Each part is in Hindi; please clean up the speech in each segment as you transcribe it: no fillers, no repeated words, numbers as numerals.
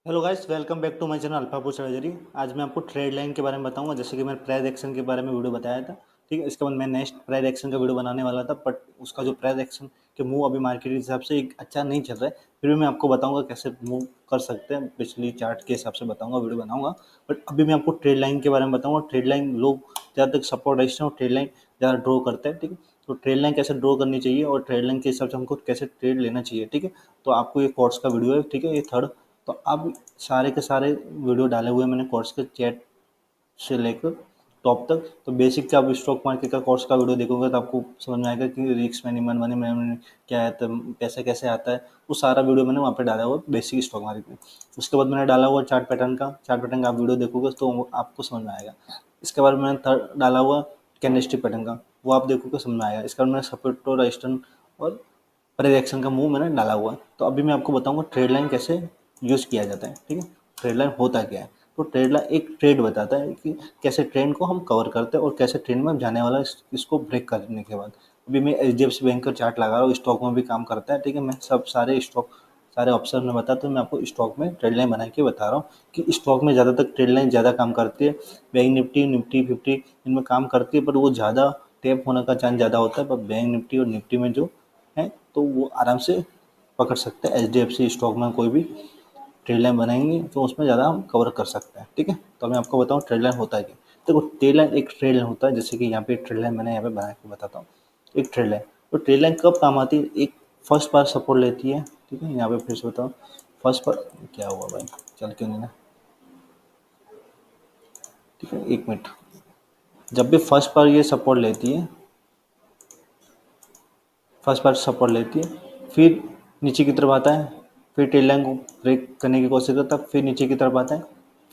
Hello guys, welcome back to my channel Alphapur surgery. आज मैं आपको ट्रेड लाइन के बारे में बताऊंगा। जैसे कि मैंने प्राइस एक्शन के बारे में वीडियो बताया था, ठीक है। इसके बाद मैं नेक्स्ट प्राइस एक्शन का वीडियो बनाने वाला था, बट उसका जो प्राइस एक्शन के मूव अभी मार्केट के हिसाब से एक अच्छा नहीं चल रहा है। फिर भी मैं आपको बताऊंगा कैसे मूव कर सकते हैं, पिछली चार्ट के हिसाब से बताऊंगा, वीडियो बनाऊंगा। बट अभी मैं आपको ट्रेड लाइन के बारे में बताऊंगा। ट्रेड लाइन लोग ज़्यादातर सपोर्ट रेजिस्टेंस और ट्रेड लाइन ज़्यादा ड्रॉ करते हैं, ठीक है। तो ट्रेड लाइन कैसे ड्रॉ करनी चाहिए और ट्रेड लाइन के हिसाब से हमको कैसे ट्रेड लेना चाहिए, ठीक है। तो आपको ये कोर्स का वीडियो है, ठीक है, ये थर्ड। तो अब सारे के सारे वीडियो डाले हुए हैं मैंने कोर्स के, चैट से लेकर टॉप तक। तो बेसिक का आप स्टॉक मार्केट का कोर्स का वीडियो देखोगे तो आपको समझ में आएगा कि रिस्क मैनेजमेंट मनी मैनेजमेंट क्या है, तो पैसा कैसे आता है। वो सारा वीडियो मैंने वहाँ पे डाला हुआ बेसिक स्टॉक मार्केट में। उसके बाद मैंने डाला हुआ चार्ट पैटर्न का आप वीडियो देखोगे तो आपको समझ में आएगा। इसके बाद मैंने थर्ड डाला हुआ कैंडलस्टिक पैटर्न का, वो आप देखोगे समझ में आएगा। इसके बाद मैंने सपोर्ट और रेजिस्टेंस और प्रेडिक्शन का मूव मैंने डाला हुआ है। तो अभी मैं आपको बताऊंगा ट्रेड लाइन कैसे यूज़ किया जाता है, ठीक है। ट्रेड लाइन होता क्या है? तो ट्रेड लाइन एक ट्रेड बताता है कि कैसे ट्रेंड को हम कवर करते हैं और कैसे ट्रेंड में जाने वाला इसको ब्रेक करने के बाद। अभी मैं HDFC बैंक का चार्ट लगा रहा हूँ, स्टॉक में भी काम करता है, ठीक है। मैं सब सारे ऑप्शन में बताता हूँ। मैं आपको स्टॉक में ट्रेड लाइन बना के बता रहा हूँ कि स्टॉक में ज़्यादातर ट्रेड लाइन ज़्यादा काम करती है। बैंक निफ्टी 50 इनमें काम करती है, पर वो ज़्यादा टैप होने का चांस ज़्यादा होता है। पर बैंक निफ्टी और निफ्टी में जो है तो वो आराम से पकड़ सकते हैं। HDFC स्टॉक में कोई भी ट्रेड लाइन बनाएंगे तो उसमें ज़्यादा हम कवर कर सकते हैं, ठीक है। तो मैं आपको बताऊँ ट्रेड लाइन होता है क्या। देखो, ट्रेड लाइन एक ट्रेड लाइन होता है, जैसे कि यहाँ पे एक ट्रेड लाइन मैंने यहाँ पे बना के बताता हूँ। एक ट्रेड लाइन, तो ट्रेड लाइन कब काम आती है? एक फर्स्ट बार सपोर्ट लेती है, ठीक है। यहाँ पे फिर से बताओ, फर्स्ट बार क्या हुआ भाई, चल क्यों नहीं ना, ठीक है, एक मिनट। जब भी फर्स्ट बार ये सपोर्ट लेती है, फर्स्ट बार सपोर्ट लेती है, फिर नीचे की तरफ आता है, फिर टेल लाइन को ब्रेक करने की कोशिश करता है, फिर नीचे की तरफ आता है,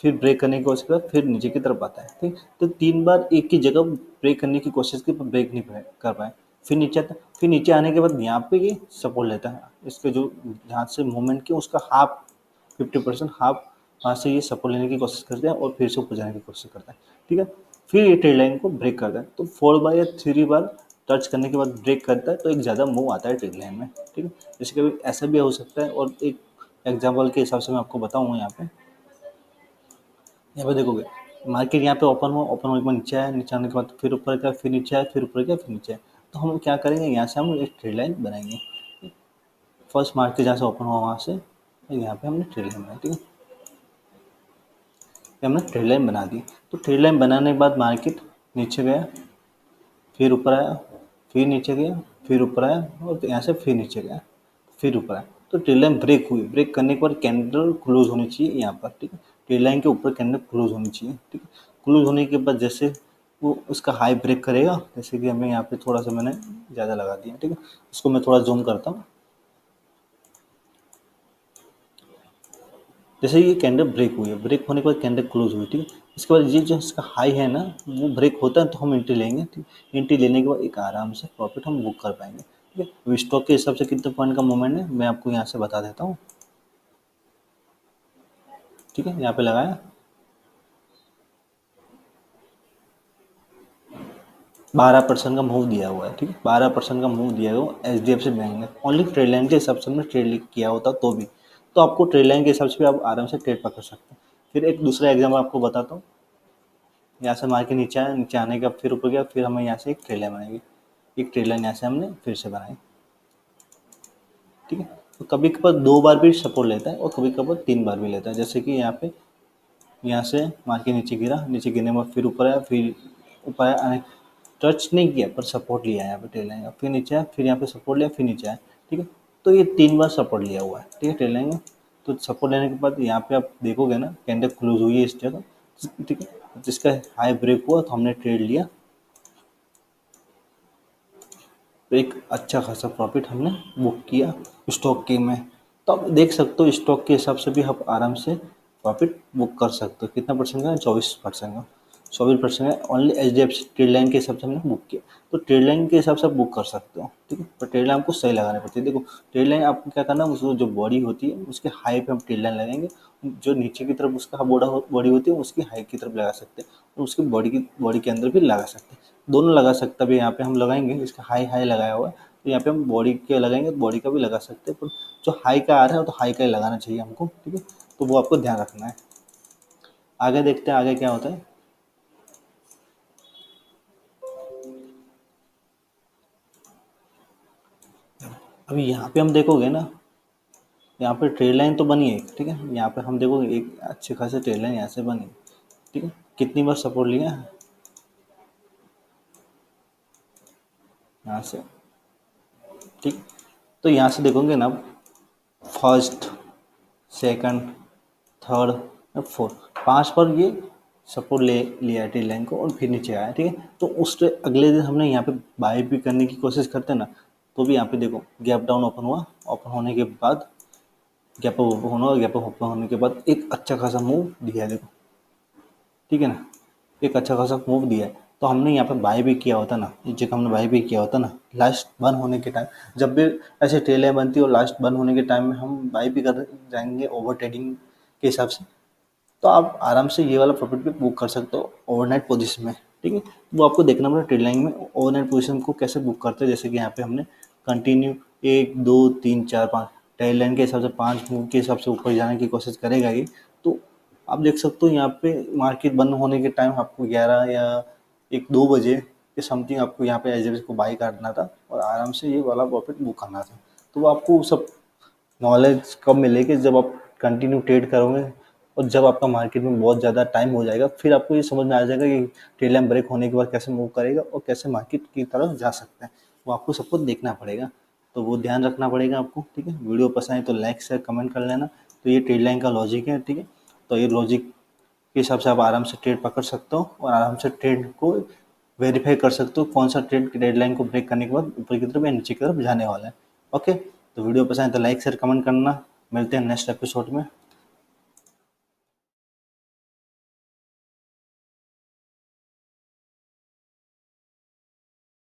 फिर ब्रेक करने की कोशिश करता है, फिर नीचे की तरफ आता है, ठीक। तो 3 बार एक ही जगह ब्रेक करने की कोशिश की, पर ब्रेक नहीं कर पाए। फिर नीचे आता है, फिर नीचे आने के बाद यहाँ पे ये सपोर्ट लेता है। इसके जो यहाँ से मूवमेंट की उसका हाफ 50% हाफ वहाँ से ये सपोर्ट लेने की कोशिश करते हैं और फिर से ऊपर जाने की कोशिश करता है, ठीक है। फिर ये ट्रेड लाइन को ब्रेक करता है, तो 4 बार या 3 बार टच करने के बाद ब्रेक करता है, तो एक ज़्यादा मूव आता है ट्रेड लाइन में, ठीक है। जैसे कभी ऐसा भी हो सकता है, और एक एग्जाम्पल के हिसाब से मैं आपको बताऊंगा। यहाँ पे देखोगे मार्केट यहाँ पे ओपन हुआ, ओपन होने के बाद नीचे आया, नीचे आने के बाद फिर ऊपर गया, फिर नीचे आया, फिर ऊपर गया, फिर नीचे आया। तो हम क्या करेंगे, यहाँ से हम एक ट्रेड लाइन बनाएंगे। फर्स्ट मार्केट जहाँ से ओपन हुआ वहाँ से यहाँ पे हमने ट्रेड लाइन बनाई, ठीक है। ये हमने ट्रेड लाइन बना दी। तो ट्रेड लाइन बनाने के बाद मार्केट नीचे गया, फिर ऊपर आया, फिर नीचे गया, फिर ऊपर आया, और यहाँ से फिर नीचे गया, फिर ऊपर आया। तो ट्रेड लाइन ब्रेक हुई, ब्रेक करने के बाद कैंडल क्लोज होनी चाहिए यहाँ पर, ठीक है। ट्रेड लाइन के ऊपर कैंडल क्लोज होनी चाहिए, ठीक है। क्लोज होने के बाद जैसे वो उसका हाई ब्रेक करेगा, जैसे कि हमें यहाँ पे थोड़ा सा मैंने ज़्यादा लगा दिया, ठीक है। उसको मैं थोड़ा जूम करता हूँ। जैसे ये कैंडल ब्रेक हुई है, ब्रेक होने के बाद कैंडल क्लोज हुई, ठीक है। इसके बाद ये जो इसका हाई है ना, वो ब्रेक होता है तो हम एंट्री लेंगे, ठीक। एंट्री लेने के बाद एक आराम से प्रॉफिट हम बुक कर पाएंगे, ठीक है। अब स्टॉक के हिसाब से कितने पॉइंट का मूवमेंट है मैं आपको यहाँ से बता देता हूँ, ठीक है। यहाँ पे लगाया 12% का मूव दिया हुआ है, ठीक है। 12% का मूव दिया हुआ HDFC बैंक ने, ओनली ट्रेड लाइन के हिसाब से हमने ट्रेड किया होता तो भी। तो आपको ट्रेड लाइन के हिसाब से भी आप आराम से ट्रेड पकड़ सकते हैं। फिर एक दूसरा एग्जाम्पल आपको बताता हूँ। यहाँ से मार्केट नीचे आया, नीचे आने का फिर ऊपर गया, फिर हमें यहाँ से एक ट्रेड लाइन बनाएगी। एक ट्रेड लाइन यहाँ से हमने फिर से बनाई, ठीक है। तो कभी कभार 2 बार भी सपोर्ट लेता है और कभी कभार 3 बार भी लेता है। जैसे कि यहाँ पे यहाँ से मार्केट नीचे गिरा, नीचे गिरने के बाद फिर ऊपर आया, फिर ऊपर आया, टच नहीं किया पर सपोर्ट लिया है यहाँ पे ट्रेड लाइन का, फिर नीचे आया, फिर यहाँ पे सपोर्ट लिया, फिर नीचे आया, ठीक है। तो ये 3 बार सपोर्ट लिया हुआ है, ठीक है, ट्रेड लाइन का। तो सपोर्ट लेने के बाद यहाँ पे आप देखोगे ना कैंडल क्लोज हुई है इस जगह, ठीक है। जिसका हाई ब्रेक हुआ तो हमने ट्रेड लिया, तो एक अच्छा खासा प्रॉफिट हमने बुक किया स्टॉक के में। तो आप देख सकते हो स्टॉक के हिसाब से भी आप आराम से प्रॉफिट बुक कर सकते हो। कितना परसेंट का है? 24% का। 24% है ओनली HDFC ट्रेड लाइन के हिसाब से हमने बुक किया। तो ट्रेड लाइन के हिसाब से आप बुक कर सकते हो, ठीक है। पर ट्रेड लाइन आपको सही लगानी पड़ती है। देखो, ट्रेड लाइन आपको क्या करना है, उसको जो बॉडी होती है उसके हाई पे हम ट्रेड लाइन लगाएंगे। जो नीचे की तरफ उसका बॉडी होती है उसकी हाई की तरफ लगा सकते हैं, और उसकी बॉडी के अंदर भी लगा सकते हैं। दोनों लगा सकते हैं। अभी यहाँ पे हम लगाएंगे, इसका हाई हाई लगाया हुआ है, तो यहाँ पे हम बॉडी के लगाएंगे तो बॉडी का भी लगा सकते हैं, पर जो हाई का आ रहा है तो हाई का ही लगाना चाहिए हमको, ठीक है। तो वो आपको ध्यान रखना है। आगे देखते हैं आगे क्या होता है। अभी यहाँ पे हम देखोगे ना, यहाँ पे ट्रेड लाइन तो बनी है, ठीक है, यहाँ पे हम देखोगे एक अच्छे खासे ट्रेड लाइन यहाँ से बनी, ठीक है। कितनी बार सपोर्ट लिया है यहाँ से, ठीक। तो यहाँ से देखोगे ना, फर्स्ट, सेकंड, थर्ड और फोर्थ, 5 पर ये सपोर्ट ले लिया है ट्रेड लाइन को और फिर नीचे आया, ठीक है। तो उस अगले दिन हमने यहाँ पे बाय भी करने की कोशिश करते हैं ना, तो भी यहाँ पे देखो गैप डाउन ओपन हुआ, ओपन होने के बाद गैप अप ओपन होना, और गैप अप ओपन होने के बाद एक अच्छा खासा मूव दिया है, देखो, ठीक है ना, एक अच्छा खासा मूव दिया है। तो हमने यहाँ पे बाय भी किया होता ना, इस जगह हमने बाय भी किया होता ना, लास्ट बंद होने के टाइम, जब भी ऐसे ट्रेलें बनती है और लास्ट बंद होने के टाइम में हम बाय भी कर जाएंगे ओवर ट्रेडिंग के हिसाब से, तो आप आराम से ये वाला प्रॉफिट भी बुक कर सकते हो ओवरनाइट पोजीशन में, ठीक है। वो आपको देखना पड़ेगा ट्रेड लाइन में ओवरनाइट पोजीशन को कैसे बुक करते हैं। जैसे कि यहाँ पे हमने कंटिन्यू 1 2 3 4 5 ट्रेड लाइन के हिसाब से 5 मूव के हिसाब से ऊपर जाने की कोशिश करेगा ये। तो आप देख सकते हो यहाँ पे मार्केट बंद होने के टाइम आपको 11 या 1 2 बजे के समथिंग आपको यहाँ पे एच को बाई करना था और आराम से ये वाला प्रॉफिट बुक करना था। तो वो आपको सब नॉलेज कब मिलेगी, जब आप कंटिन्यू ट्रेड करोगे और जब आपका मार्केट में बहुत ज़्यादा टाइम हो जाएगा, फिर आपको ये समझ में आ जाएगा कि ट्रेड लाइन ब्रेक होने के बाद कैसे मूव करेगा और कैसे मार्केट की तरफ जा सकता है। वो आपको सब कुछ देखना पड़ेगा, तो वो ध्यान रखना पड़ेगा आपको, ठीक है। वीडियो पसंद आए तो लाइक शेयर कमेंट कर लेना। तो ये ट्रेड लाइन का लॉजिक है, ठीक है। तो ये लॉजिक के हिसाब से आप आराम से ट्रेड पकड़ सकते हो और आराम से ट्रेड को वेरीफाई कर सकते हो कौन सा ट्रेड डेड लाइन को ब्रेक करने के बाद ऊपर की तरफ या नीचे की तरफ जाने वाला है। ओके, तो वीडियो पसंद है तो लाइक शेयर कमेंट करना। मिलते हैं नेक्स्ट एपिसोड में।